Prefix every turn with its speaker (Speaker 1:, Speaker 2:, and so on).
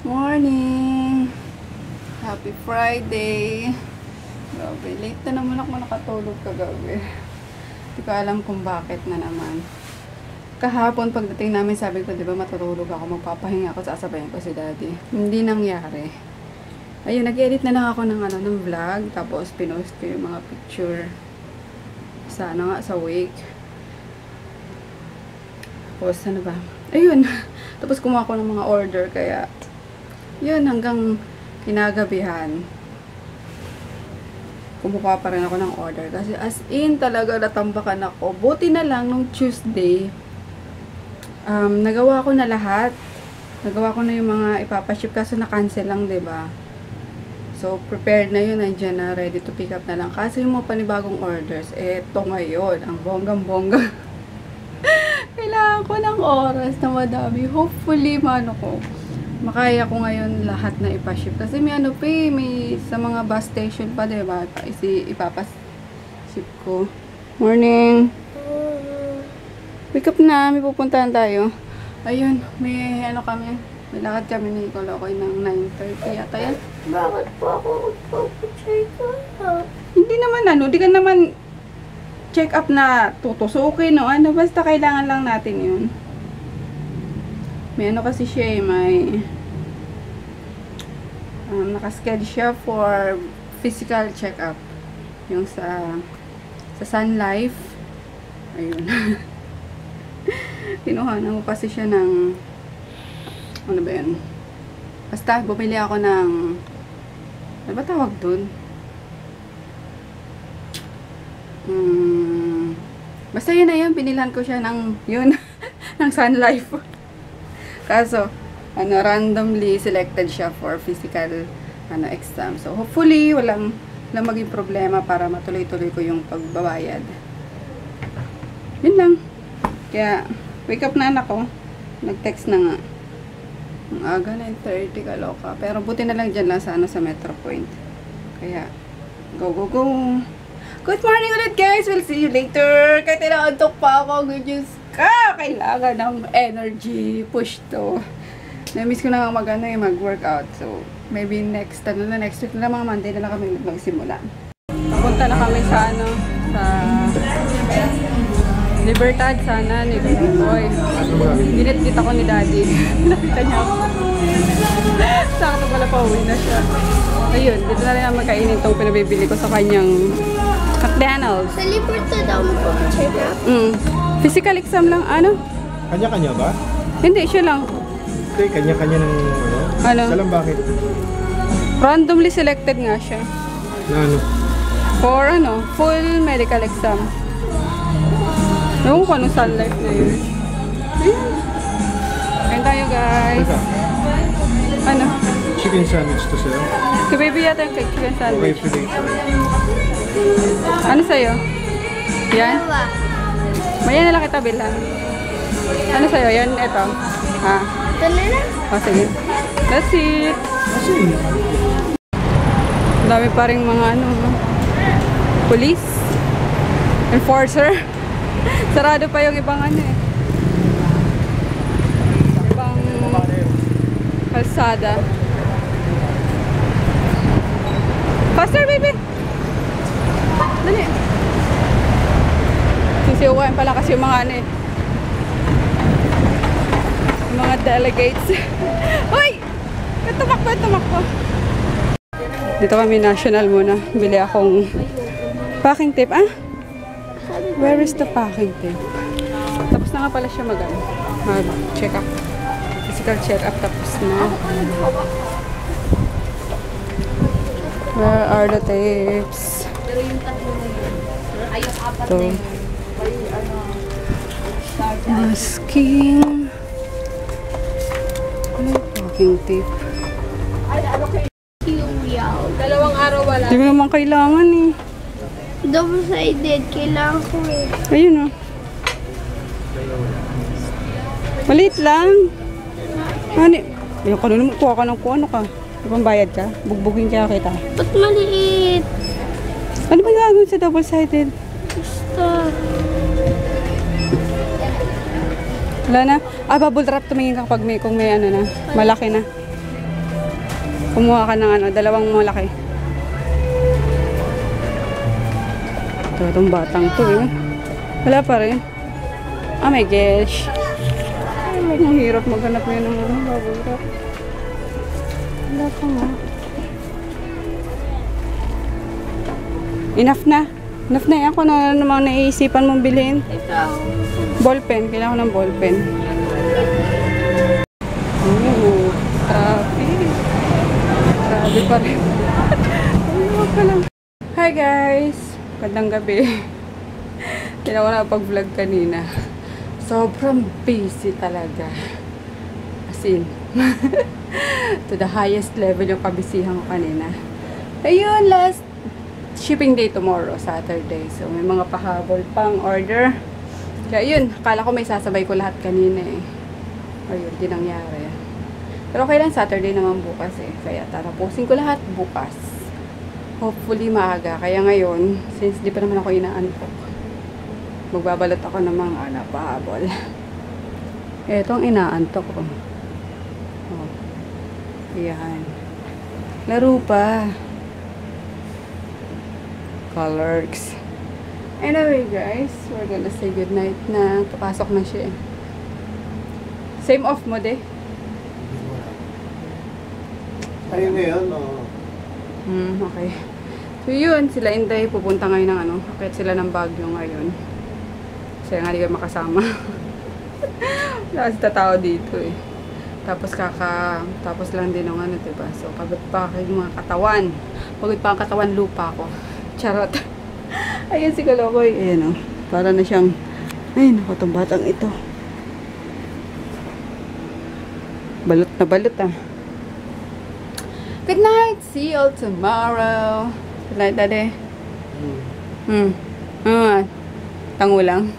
Speaker 1: Morning! Happy Friday! Grabe, late na naman ako nakatulog kagabi. Hindi ko alam kung bakit na naman. Kahapon pagdating namin sabi ko, di ba matutulog ako, magpapahinga ako, sasabayan ko si daddy. Hindi nangyari. Ayun, nag-edit na lang ako ng vlog, tapos pinost ko yung mga picture sa sa wake. Tapos ano ba? Ayun, tapos kumuha ko ng mga order, kaya yun, hanggang kinagabihan kumukuha pa rin ako ng order. Kasi as in, talaga natambakan ako. Buti na lang, nung Tuesday, nagawa ko na lahat. Nagawa ko na yung mga ipapaship. Kaso na-cancel lang, diba? So, prepared na yun. Nandiyan na, ready to pick up na lang. Kasi yung mga panibagong orders, eto ngayon, ang bonggang-bongga. Kailangan ko ng oras na madami. Hopefully, makaya ko ngayon lahat na ipaship. Kasi may may sa mga bus station pa, diba? Ipapaship ko. Morning! Wake up na, may pupuntahan tayo. Ayun, may kami. May lakad kami ni Kolokoy ng 9:30 yata yan.
Speaker 2: Bakit po ako magpapacheck up?
Speaker 1: Hindi naman di ka naman check up na tutusukin o basta kailangan lang natin yun. May kasi siya may nakaschedule siya for physical check-up. Yung sa Sun Life. Ayun. Kinuhanan ko kasi siya ng ano ba yun? Basta bumili ako ng ano ba tawag dun? Basta yun na yun. Binilhan ko siya ng yun. ng Sun Life. Kaso, randomly selected siya for physical exam. So, hopefully, walang maging problema para matuloy-tuloy ko yung pagbabayad. Yun lang. Kaya, wake up na anak ko. Nag-text na nga. Ang aga, 9:30, kaloka. Pero buti na lang dyan lang sa Metro Point. Kaya, go, go, go. Good morning ulit, guys. We'll see you later. Kahit inaantok pa ako. Good news ka. Kailangan ng energy. Push to. Na-miss ko na mag-workout. So, maybe next week na mga Monday na lang kami magsimula. Papunta na kami sa sa Libertad sana ni Boy. Ginit-git ako ni Daddy. Nakita niya ako. Sakto pala pa uwi na siya. Ayun, dito na rin ang magkainin itong pinabibili ko sa kanyang McDonald's.
Speaker 2: Sa Libertad daw magpapacheck up?
Speaker 1: Physical exam lang,
Speaker 3: Kanya-kanya ba?
Speaker 1: Hindi, siya lang.
Speaker 3: Hindi, kanya-kanya ng Isa lang bakit?
Speaker 1: Randomly selected nga siya.
Speaker 3: Na
Speaker 1: For full medical exam. Ewan ko anong Sun Life na yun. Kain tayo, guys.
Speaker 3: Chicken sandwich to sa'yo.
Speaker 1: Si baby yata yung chicken sandwich.
Speaker 3: Okay,
Speaker 1: Ano sa'yo? Yan?
Speaker 2: Dalawa.
Speaker 1: Mayan na lang kita bilhan. Ano sa'yo? Yan, ito. Ha?
Speaker 2: Ito na lang.
Speaker 1: Sige. That's it. Dami pa rin mga police. Enforcer. Sarado pa yung ibang ibang kalsada. Faster, baby! Dali. Sisiuwain pala kasi yung mga yung mga delegates. Hoy! Tumakbo. Dito kami national muna. Bili akong packing tape. Where is the packing tape? Tapos na nga pala siya mag-check up. Physical check up tapos na. Where are the tapes? Ito. Masking. Ano yung packing tape?
Speaker 2: Dalawang araw wala.
Speaker 1: Hindi mo naman kailangan
Speaker 2: Double-sided. Kailangan ko
Speaker 1: Ayun Maliit lang. Ayun ka naman. Kuha ka ng ano ka. Pambayad ka. Bugbugin kaya kita.
Speaker 2: Ba't maliit?
Speaker 1: Ano ba gagawin sa double-sided?
Speaker 2: Basta.
Speaker 1: Wala na. Bubble wrap tumingin ka kung may malaki na. Kumuha ka ng ano, dalawang malaki. Ito, itong batang to eh. Wala pa rin. Oh my gosh. Ang hirap maghanap ngayon ng ano, bubble wrap. Wala pa nga. Enough na. Enough na yan. Kung ano namang naiisipan mong bilhin. Ballpen. Kailangan ko ng ballpen. Oh, grabe. Grabe pa rin. Ano ka lang. Hi guys. Magandang gabi. Hindi na ako nakapag-vlog kanina. Sobrang busy talaga. As in. To the highest level yung kabisihan ko kanina. Ayun, last shipping day tomorrow, Saturday. So, may mga pahabol pang order. Kaya yun, akala ko may sasabay ko lahat kanina eh. Ayun, di nangyari. Pero okay lang, Saturday naman bukas eh. Kaya tatapusin ko lahat bukas. Hopefully maaga. Kaya ngayon, since di pa naman ako inaantok, magbabalot ako ng mga pahabol. Etong inaantok ko. Oh. Ayan. Laro pa. Colors. Anyway guys, we're gonna say goodnight na. Papasok na siya eh. Same off mo de?
Speaker 3: Ayun na yun, oo.
Speaker 1: Okay. So yun, sila Inday pupunta ngayon ng ano, akit sila ng Baguio ngayon. Kasi nga di kayo makasama. Wala si tatao dito eh. Tapos lang din ng ano, diba? So, pagod pa yung mga katawan. Pagod pa ang katawan, lupa ko. Charot. Ayan si Kalokoy. Ayan o. Para na siyang, ay naku, itong batang ito. Balot na balot ah. Good night. See you all tomorrow. Good night, Daddy. Tango lang.